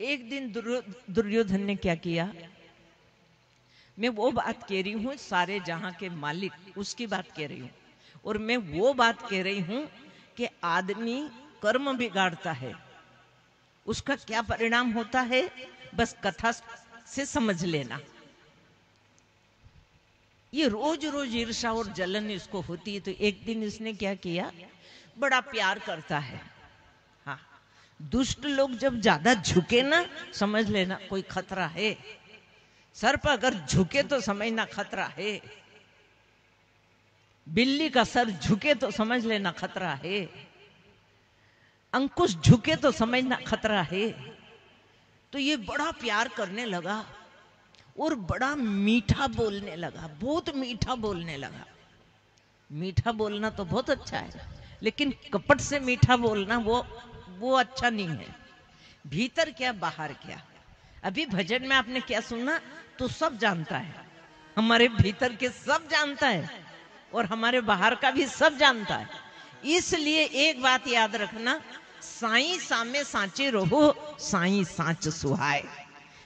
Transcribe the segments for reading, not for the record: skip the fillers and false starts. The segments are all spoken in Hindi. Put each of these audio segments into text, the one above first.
एक दिन दुर्योधन ने क्या किया, मैं वो बात कह रही हूँ, सारे जहां के मालिक उसकी बात कह रही हूँ, और मैं वो बात कह रही हूँ कि आदमी कर्म बिगाड़ता है, उसका क्या परिणाम होता है, बस कथा से समझ लेना। ये रोज रोज ईर्षा और जलन इसको होती है। तो एक दिन इसने क्या किया, बड़ा प्यार करता है। हाँ, दुष्ट लोग जब ज्यादा झुके ना, समझ लेना कोई खतरा है। सर्प अगर झुके तो समझना खतरा है। बिल्ली का सर झुके तो समझ लेना खतरा है। अंकुश झुके तो समझना खतरा है। तो ये बड़ा प्यार करने लगा और बड़ा मीठा बोलने लगा, बहुत मीठा बोलने लगा। मीठा बोलना तो बहुत अच्छा है, लेकिन कपट से मीठा बोलना वो अच्छा नहीं है। भीतर क्या बाहर क्या। अभी भजन में आपने क्या सुना, तो सब जानता है, हमारे भीतर के सब जानता है और हमारे बाहर का भी सब जानता है। इसलिए एक बात याद रखना, साईं सामे सांचे रहो, साईं सांच सुहाए।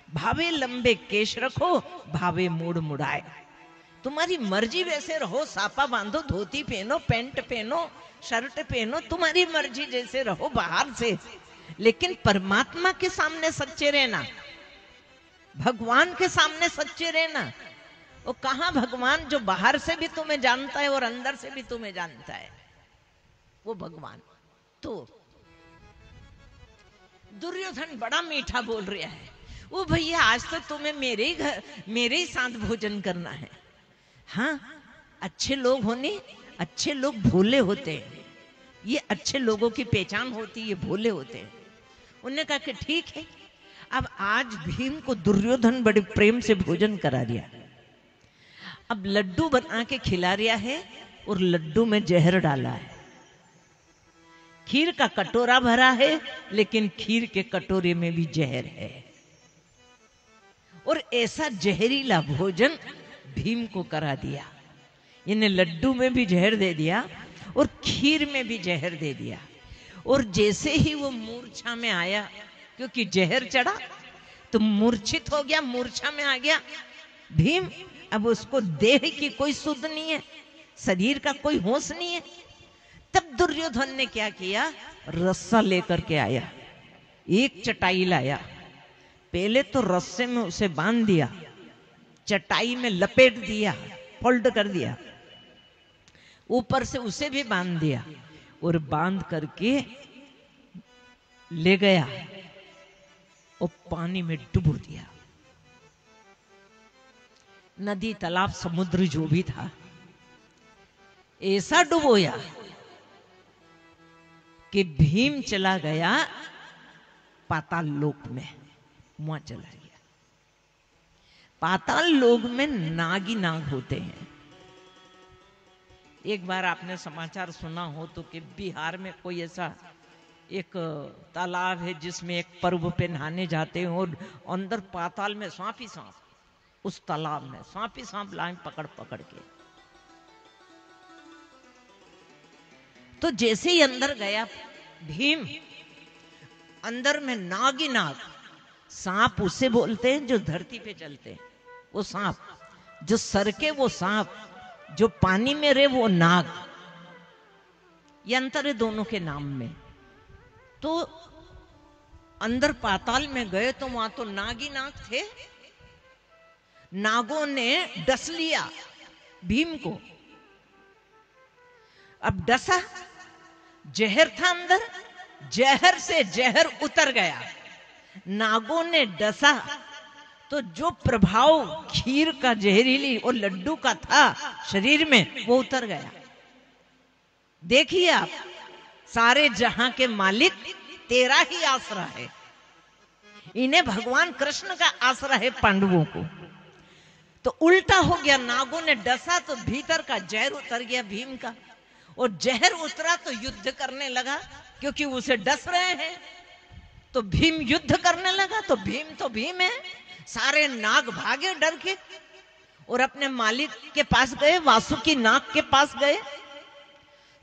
भावे लंबे केश रखो, भावे मूड मुड़ाए। तुम्हारी मर्जी वैसे रहो, सापा बांधो, धोती पहनो, पैंट पहनो, शर्ट पहनो, तुम्हारी मर्जी जैसे रहो बाहर से, लेकिन परमात्मा के सामने सच्चे रहना, भगवान के सामने सच्चे रहना। वो कहा भगवान जो बाहर से भी तुम्हें जानता है और अंदर से भी तुम्हें जानता है, वो भगवान। तो दुर्योधन बड़ा मीठा बोल रहा है, वो भैया आज तो तुम्हें मेरे ही घर, मेरे ही साथ भोजन करना है। हाँ, अच्छे लोग होने, अच्छे लोग भोले होते हैं, ये अच्छे लोगों की पहचान होती है, ये भोले होते हैं। उन्होंने कहा कि ठीक है। अब आज भीम को दुर्योधन बड़े प्रेम से भोजन करा दिया। अब लड्डू बना के खिला रिया है और लड्डू में जहर डाला है। खीर का कटोरा भरा है, लेकिन खीर के कटोरे में भी जहर है। और ऐसा जहरीला भोजन भीम को करा दिया। इन्हें लड्डू में भी जहर दे दिया और खीर में भी जहर दे दिया। और जैसे ही वो मूर्छा में आया, क्योंकि जहर चढ़ा तो मूर्छित हो गया, मूर्छा में आ गया भीम। अब उसको देह की कोई सुध नहीं है, शरीर का कोई होश नहीं है। तब दुर्योधन ने क्या किया, रस्सा लेकर के आया, एक चटाई लाया। पहले तो रस्से में उसे बांध दिया, चटाई में लपेट दिया, फोल्ड कर दिया, ऊपर से उसे भी बांध दिया और बांध करके ले गया और पानी में डुबो दिया। नदी, तालाब, समुद्र जो भी था, ऐसा डुबोया कि भीम चला गया पाताल लोक में, वहां चला गया। पाताल लोक में नागी नाग होते हैं। एक बार आपने समाचार सुना हो तो कि बिहार में कोई ऐसा एक तालाब है जिसमें एक पर्व पे नहाने जाते हैं और अंदर पाताल में सांप ही सांप, उस तालाब में सांप ही सांप लाए पकड़ पकड़ के। तो जैसे ही अंदर गया भीम, अंदर में नाग ही नाग। सांप उसे बोलते हैं जो धरती पे चलते हैं, वो सांप। जो सरके वो सांप, जो पानी में रहे वो नाग। ये अंतर है दोनों के नाम में। तो अंदर पाताल में गए तो वहां तो नाग ही नाग थे। नागों ने डस लिया भीम को। अब डसा, जहर था अंदर, जहर से जहर उतर गया। नागों ने डसा तो जो प्रभाव खीर का जहरीली और लड्डू का था शरीर में, वो उतर गया। देखिए आप, सारे जहां के मालिक तेरा ही आसरा है। इन्हें भगवान कृष्ण का आसरा है, पांडवों को। तो उल्टा हो गया, नागों ने डसा तो भीतर का जहर उतर गया भीम का, और जहर उतरा तो युद्ध करने लगा, क्योंकि उसे डस रहे हैं। तो भीम युद्ध करने लगा। तो भीम है। सारे नाग भागे डर के और अपने मालिक के पास गए, वासुकी नाग के पास गए।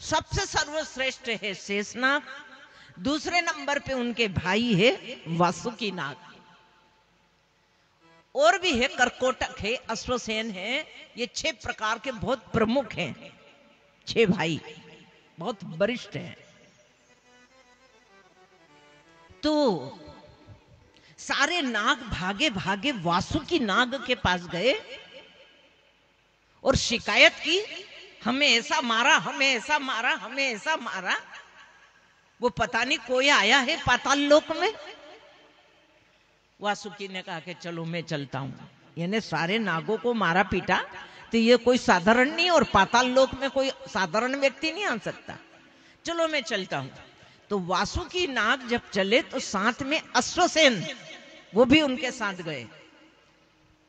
सबसे सर्वश्रेष्ठ है शेषनाग, दूसरे नंबर पे उनके भाई है वासुकी नाग, और भी है, करकोटक है, अश्वसेन है। ये 6 प्रकार के बहुत प्रमुख हैं, 6 भाई बहुत वरिष्ठ हैं। तो सारे नाग भागे भागे वासुकी नाग के पास गए और शिकायत की, हमें ऐसा मारा, हमें ऐसा मारा, हमें ऐसा मारा। वो पता नहीं कोई आया है पाताल लोक में। वासुकी ने कहा कि चलो मैं चलता हूं। यानी सारे नागों को मारा पीटा, तो ये कोई साधारण नहीं, और पाताल लोक में कोई साधारण व्यक्ति नहीं आ सकता। चलो मैं चलता हूं। तो वासुकी नाग जब चले तो साथ में अश्वसेन, वो भी उनके साथ गए।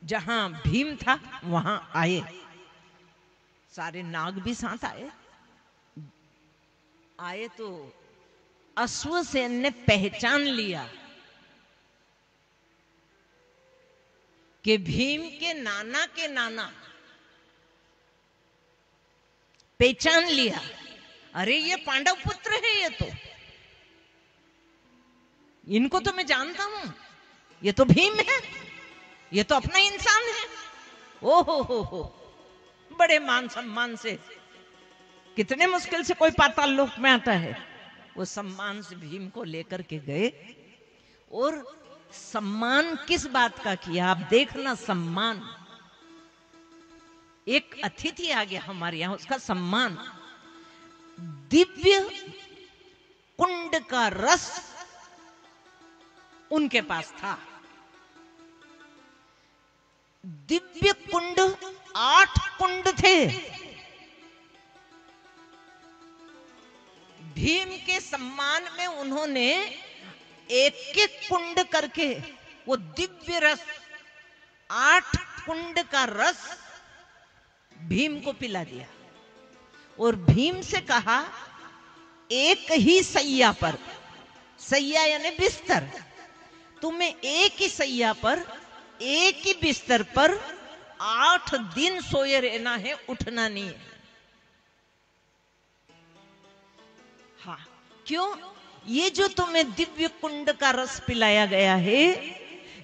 जहां भीम था वहां आए, सारे नाग भी साथ आए तो अश्वसेन ने पहचान लिया कि भीम के नाना पहचान लिया, अरे ये पांडव पुत्र है, ये तो इनको तो मैं जानता हूं, ये तो भीम है, ये तो अपना इंसान है। ओ हो, बड़े मान सम्मान से, कितने मुश्किल से कोई पाताल लोक में आता है। वो सम्मान से भीम को लेकर के गए। और सम्मान किस बात का किया आप देखना। सम्मान, एक अतिथि आ गया हमारे यहां, उसका सम्मान दिव्य कुंड का रस उनके पास था। दिव्य कुंड, 8 कुंड थे। भीम के सम्मान में उन्होंने एक एक कुंड करके वो दिव्य रस, 8 कुंड का रस भीम को पिला दिया। और भीम से कहा, एक ही सैया पर, सैया यानी बिस्तर, तुम्हें एक ही सैया पर, एक ही बिस्तर पर 8 दिन सोए रहना है, उठना नहीं है। हाँ, क्यों? ये जो तुम्हें दिव्य कुंड का रस पिलाया गया है,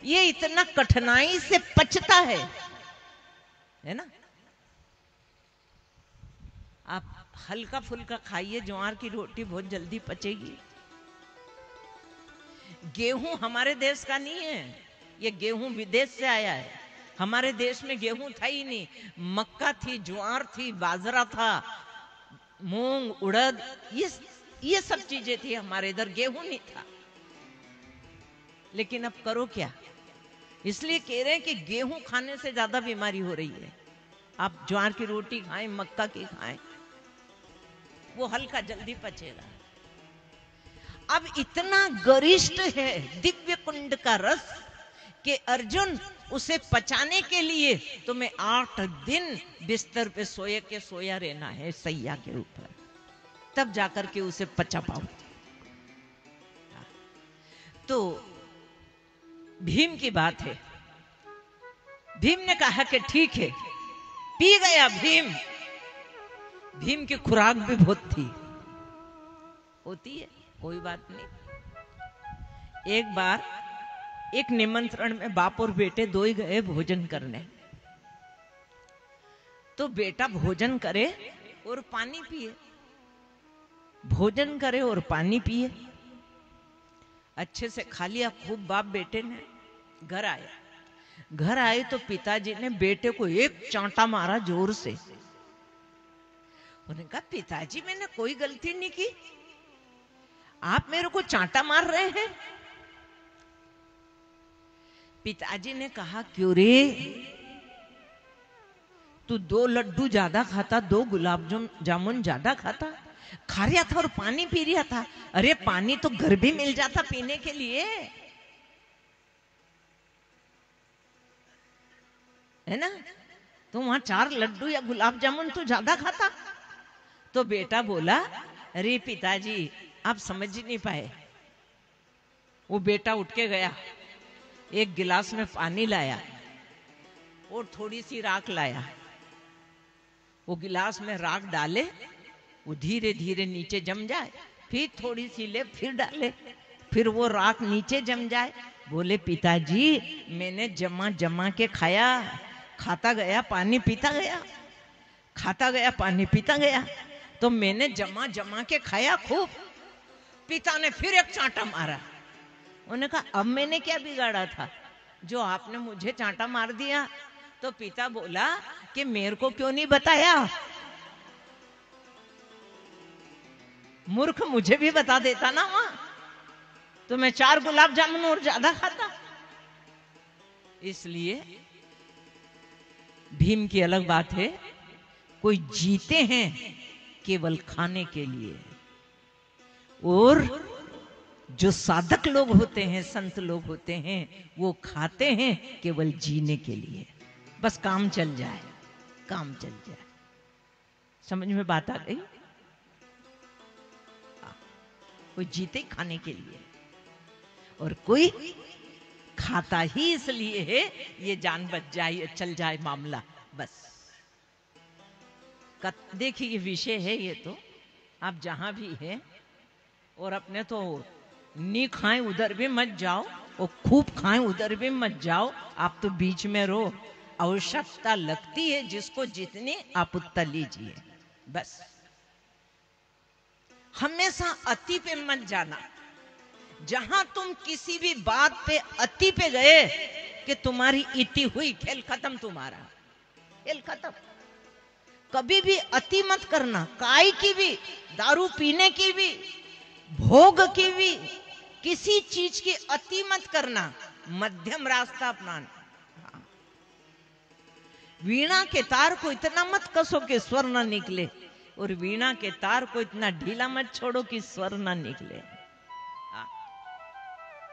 ये इतना कठिनाई से पचता है ना। आप हल्का फुल्का खाइए, ज्वार की रोटी बहुत जल्दी पचेगी। गेहूं हमारे देश का नहीं है, ये गेहूं विदेश से आया है। हमारे देश में गेहूं था ही नहीं। मक्का थी, ज्वार थी, बाजरा था, मूंग, उड़द, ये सब चीजें थी हमारे इधर, गेहूं नहीं था। लेकिन अब करो क्या, इसलिए कह रहे हैं कि गेहूं खाने से ज्यादा बीमारी हो रही है। आप ज्वार की रोटी खाएं, मक्का की खाएं, वो हल्का जल्दी पचेगा। अब इतना गरिष्ठ है दिव्य कुंड का रस कि अर्जुन उसे पचाने के लिए तुम्हें 8 दिन बिस्तर पे सोया रहना है, सैया के ऊपर, तब जाकर के उसे पचा पाओ। तो भीम की बात है। भीम ने कहा कि ठीक है, पी गया भीम। भीम की खुराक भी बहुत थी, होती है, कोई बात नहीं। एक बार एक निमंत्रण में बाप और बेटे दो ही गए भोजन करने। तो बेटा भोजन करे और पानी पिए, भोजन करे और पानी पिए। अच्छे से खा लिया खूब बाप बेटे ने। घर आए तो पिताजी ने बेटे को एक चांटा मारा जोर से। उन्होंने कहा, पिताजी मैंने कोई गलती नहीं की, आप मेरे को चांटा मार रहे हैं। पिताजी ने कहा, क्यों रे, तू 2 लड्डू ज्यादा खाता, 2 गुलाब जामुन ज्यादा खाता, खा रहा था और पानी पी रहा था। अरे पानी तो घर भी मिल जाता पीने के लिए, है ना। तो वहां 4 लड्डू या गुलाब जामुन तो ज्यादा खाता। तो बेटा बोला, अरे पिताजी आप समझ ही नहीं पाए। वो बेटा उठ के गया, एक गिलास में पानी लाया और थोड़ी सी राख लाया। वो गिलास में राख डाले, वो धीरे धीरे नीचे जम जाए, फिर थोड़ी सी ले, फिर डाले, फिर वो राख नीचे जम जाए। बोले पिताजी मैंने जमा जमा के खाया, खाता गया पानी पीता गया, खाता गया पानी पीता गया, तो मैंने जमा जमा के खाया खूब। पिता ने फिर एक चांटा मारा। उन्होंने कहा अब मैंने क्या बिगाड़ा था जो आपने मुझे चांटा मार दिया? तो पिता बोला कि मेरे को क्यों नहीं बताया, मूर्ख, मुझे भी बता देता ना वहां, तो मैं 4 गुलाब जामुन और ज्यादा खाता। इसलिए भीम की अलग बात है, कोई जीते हैं केवल खाने के लिए, और जो साधक लोग होते हैं, संत लोग होते हैं, वो खाते हैं केवल जीने के लिए, बस काम चल जाए, काम चल जाए। समझ में बात आ गई? कोई जीते खाने के लिए, और कोई खाता ही इसलिए है ये जान बच जाए, चल जाए मामला, बस। देखिए ये विषय है, ये तो आप जहां भी है, और अपने तो नी खाएं उधर भी मत जाओ, और खूब खाएं उधर भी मत जाओ, आप तो बीच में रहो। आवश्यकता लगती है जिसको जितनी, आप उतना लीजिए, बस। हमेशा अति पे मत जाना। जहां तुम किसी भी बात पे अति पे गए कि तुम्हारी इति हुई, खेल खत्म, तुम्हारा खेल खत्म। कभी भी अति मत करना, काय की भी, दारू पीने की भी, भोग की भी, किसी चीज की अति मत करना, मध्यम रास्ता अपनाना। वीणा के तार को इतना मत कसो कि स्वर ना निकले, और वीणा के तार को इतना ढीला मत छोड़ो कि स्वर ना निकले।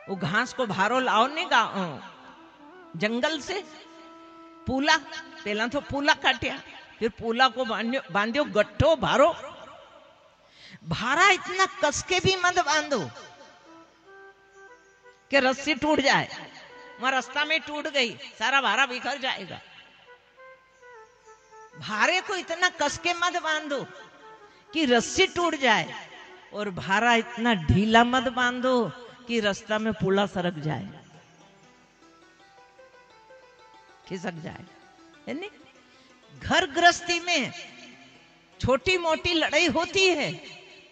वो घास को भारो लाओ ने जंगल से, पूला, पहला तो पूला काटिया, फिर पूला को बांध्यो गट्ठो भारो। भारा इतना कसके भी मत बांधो कि रस्सी टूट जाए, वहां रास्ता में टूट गई, सारा भारा बिखर जाएगा। भारे को इतना कसके मत बांधो कि रस्सी टूट जाए, और भारा इतना ढीला मत बांधो कि रास्ता में पुला सरक जाए, खिसक जाए, है नहीं? घर गृहस्थी में छोटी मोटी लड़ाई होती है,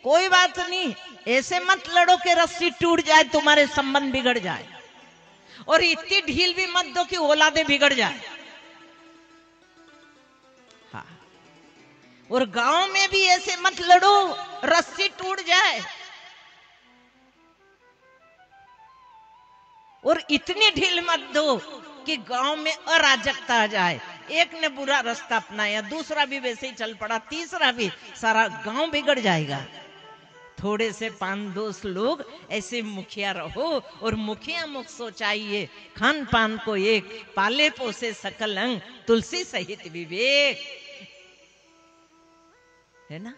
कोई बात नहीं, ऐसे मत लड़ो कि रस्सी टूट जाए, तुम्हारे संबंध बिगड़ जाए, और इतनी ढील भी मत दो कि औलादे बिगड़ जाए। हाँ, और गांव में भी ऐसे मत लड़ो रस्सी टूट जाए, और इतनी ढील मत दो कि गांव में अराजकता आ जाए। एक ने बुरा रास्ता अपनाया, दूसरा भी वैसे ही चल पड़ा, तीसरा भी, सारा गांव बिगड़ जाएगा। थोड़े से 5-10 लोग ऐसे मुखिया रहो, और मुखिया मुख सोचाइए, खान पान को एक, पाले पोसे सकल अंग, तुलसी सहित विवेक, है ना?